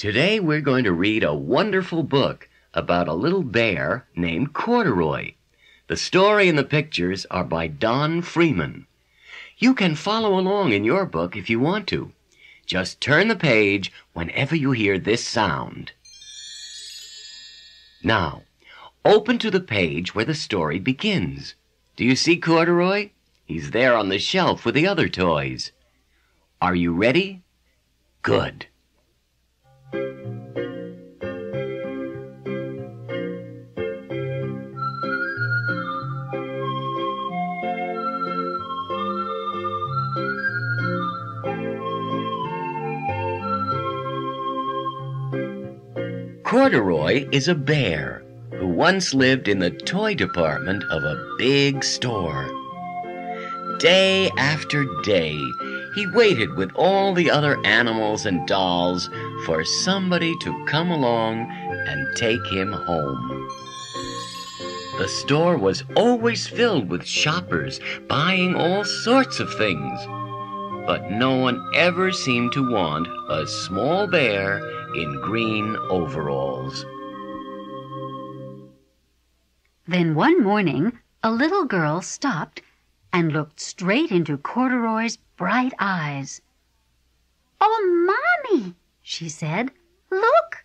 Today we're going to read a wonderful book about a little bear named Corduroy. The story and the pictures are by Don Freeman. You can follow along in your book if you want to. Just turn the page whenever you hear this sound. Now, open to the page where the story begins. Do you see Corduroy? He's there on the shelf with the other toys. Are you ready? Good. Corduroy is a bear who once lived in the toy department of a big store. Day after day, he waited with all the other animals and dolls for somebody to come along and take him home. The store was always filled with shoppers buying all sorts of things, but no one ever seemed to want a small bear in green overalls. Then one morning, a little girl stopped and looked straight into Corduroy's bright eyes. "Oh, Mommy," she said, "look!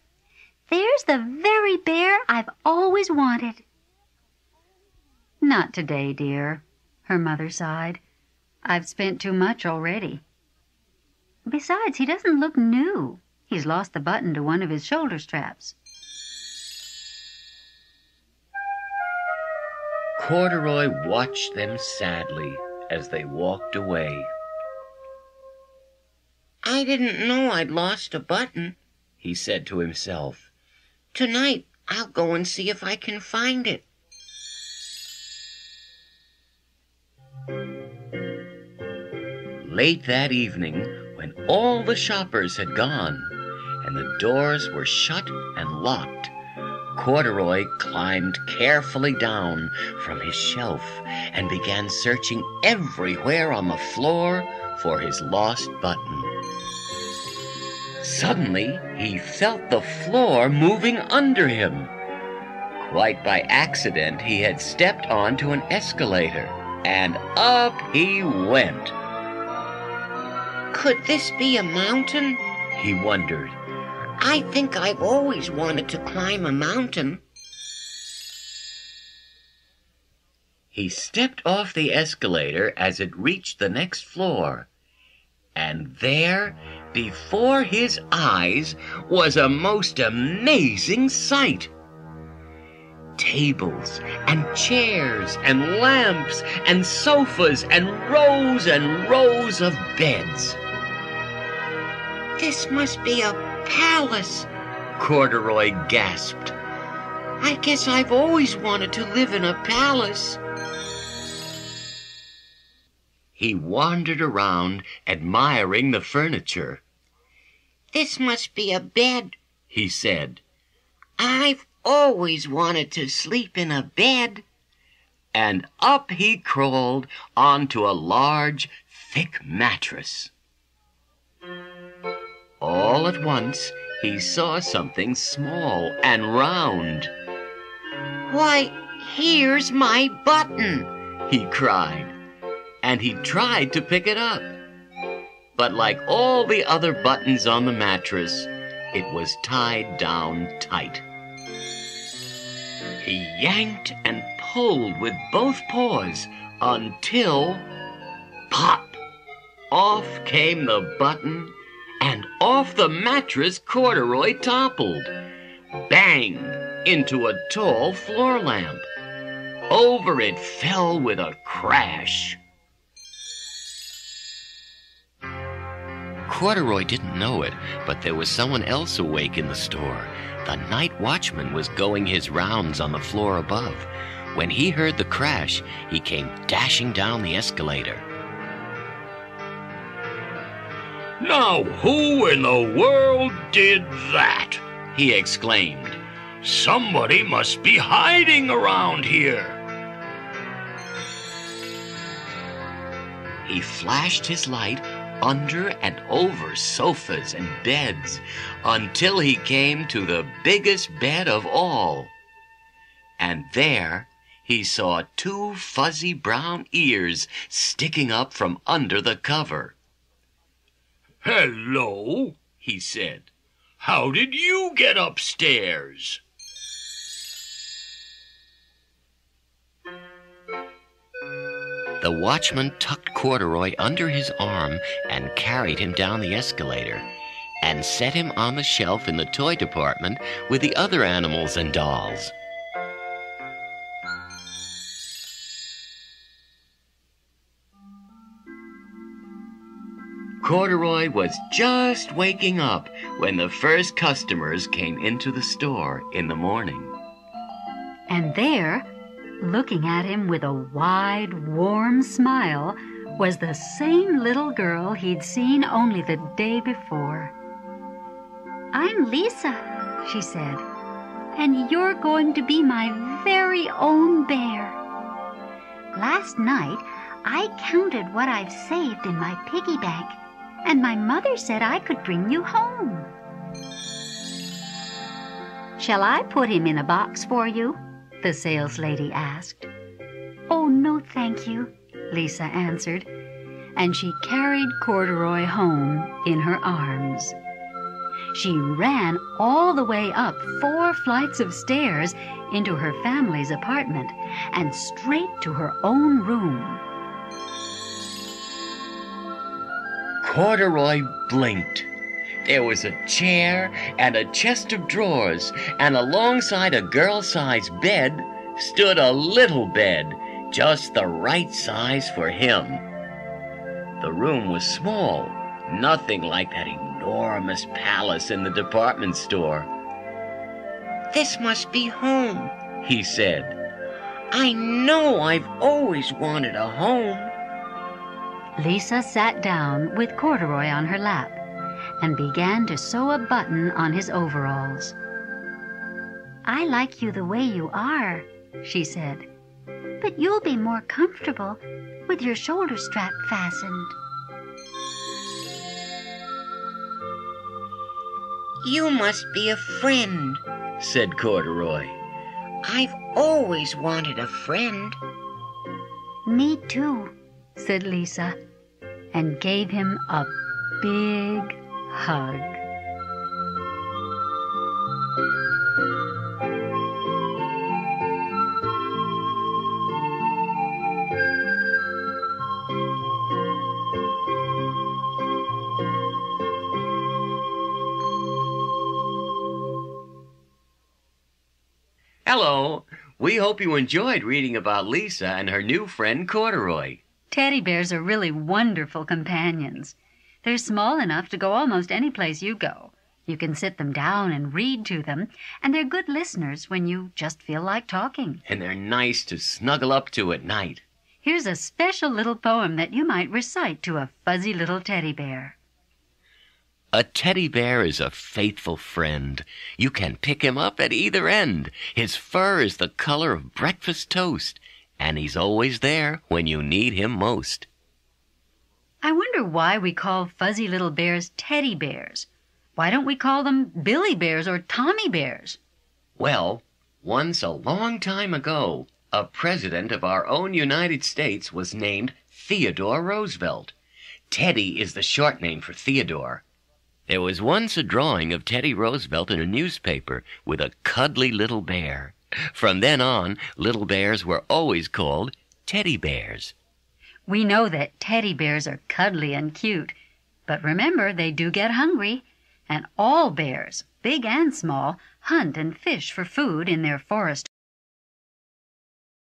There's the very bear I've always wanted." "Not today, dear," her mother sighed. "I've spent too much already. Besides, he doesn't look new. He's lost the button to one of his shoulder straps." Corduroy watched them sadly as they walked away. "I didn't know I'd lost a button," he said to himself. "Tonight I'll go and see if I can find it." Late that evening, when all the shoppers had gone and the doors were shut and locked, Corduroy climbed carefully down from his shelf and began searching everywhere on the floor for his lost button. Suddenly, he felt the floor moving under him. Quite by accident, he had stepped onto an escalator, and up he went. "Could this be a mountain?" he wondered. "I think I've always wanted to climb a mountain." He stepped off the escalator as it reached the next floor, and there, before his eyes, was a most amazing sight. Tables and chairs and lamps and sofas and rows of beds. "This must be a palace," Corduroy gasped. "I guess I've always wanted to live in a palace." He wandered around, admiring the furniture. "This must be a bed," he said. "I've always wanted to sleep in a bed." And up he crawled onto a large, thick mattress. All at once, he saw something small and round. "Why, here's my button!" he cried, and he tried to pick it up. But like all the other buttons on the mattress, it was tied down tight. He yanked and pulled with both paws until, pop! Off came the button, and off the mattress Corduroy toppled, bang, into a tall floor lamp. Over it fell with a crash. Corduroy didn't know it, but there was someone else awake in the store. The night watchman was going his rounds on the floor above. When he heard the crash, he came dashing down the escalator. "Now who in the world did that?" he exclaimed. "Somebody must be hiding around here." He flashed his light under and over sofas and beds until he came to the biggest bed of all. And there he saw two fuzzy brown ears sticking up from under the cover. "Hello," he said. "How did you get upstairs?" The watchman tucked Corduroy under his arm and carried him down the escalator and set him on the shelf in the toy department with the other animals and dolls. Corduroy was just waking up when the first customers came into the store in the morning. And there, looking at him with a wide, warm smile, was the same little girl he'd seen only the day before. "I'm Lisa," she said, "and you're going to be my very own bear. Last night, I counted what I've saved in my piggy bank, and my mother said I could bring you home. Shall I put him in a box for you?" the saleslady asked. "Oh, no, thank you," Lisa answered, and she carried Corduroy home in her arms. She ran all the way up 4 flights of stairs into her family's apartment and straight to her own room. Corduroy blinked. There was a chair and a chest of drawers, and alongside a girl-sized bed stood a little bed, just the right size for him. The room was small, nothing like that enormous palace in the department store. This must be home, He said. I know I've always wanted a home. Lisa sat down with Corduroy on her lap and began to sew a button on his overalls. "I like you the way you are," she said, "but you'll be more comfortable with your shoulder strap fastened." You must be a friend. Said Corduroy. I've always wanted a friend. "Me too," said Lisa, and gave him a big hug. Hello. We hope you enjoyed reading about Lisa and her new friend Corduroy. Teddy bears are really wonderful companions. They're small enough to go almost any place you go. You can sit them down and read to them, and they're good listeners when you just feel like talking. And they're nice to snuggle up to at night. Here's a special little poem that you might recite to a fuzzy little teddy bear. A teddy bear is a faithful friend. You can pick him up at either end. His fur is the color of breakfast toast, and he's always there when you need him most. I wonder why we call fuzzy little bears teddy bears. Why don't we call them Billy bears or Tommy bears? Well, once a long time ago, a president of our own United States was named Theodore Roosevelt. Teddy is the short name for Theodore. There was once a drawing of Teddy Roosevelt in a newspaper with a cuddly little bear. From then on, little bears were always called teddy bears. We know that teddy bears are cuddly and cute, but remember they do get hungry, and all bears, big and small, hunt and fish for food in their forest